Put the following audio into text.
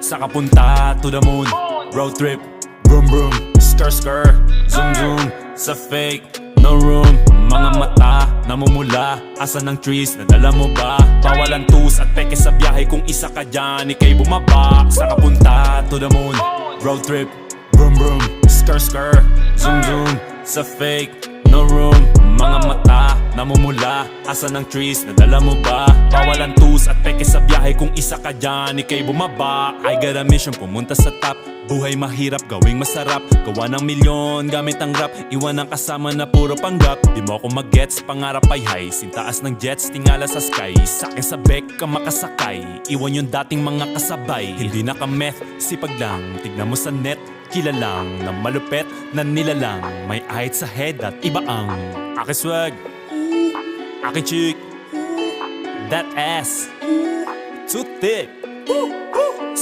Sa kapunta to the moon, road trip, vroom vroom, skr skr, zoom zoom. Sa fake, no room. Mga mata, namumula. Asa ng trees, nadala mo ba? Bawalan tus at peke sa biyahe. Kung isa ka dyan, ikay bumaba. Sa kapunta to the moon, road trip, vroom vroom, skr skr, zoom zoom. Sa fake, no room. Mga mata, namumula. Asa ng trees, nadala mo ba? Bawalan tus at peke sa biyahe. Kung isa ka dyan, ikay bumaba. I got a mission, pumunta sa top. Buhay mahirap, gawing masarap. Gawa ng milyon, gamit ang rap. Iwan ang kasama na puro panggap. Di mo ako mag-gets, pangarap ay high. Sintaas ng jets, tingala sa sky. Sa'kin sa bek ka makasakay. Iwan yung dating mga kasabay. Hindi na ka-meth, sipag lang. Tignan mo sa net, kilalang na malupet na nilalang. May ahit sa head at iba ang aking swag, aking chick, that ass, too thick.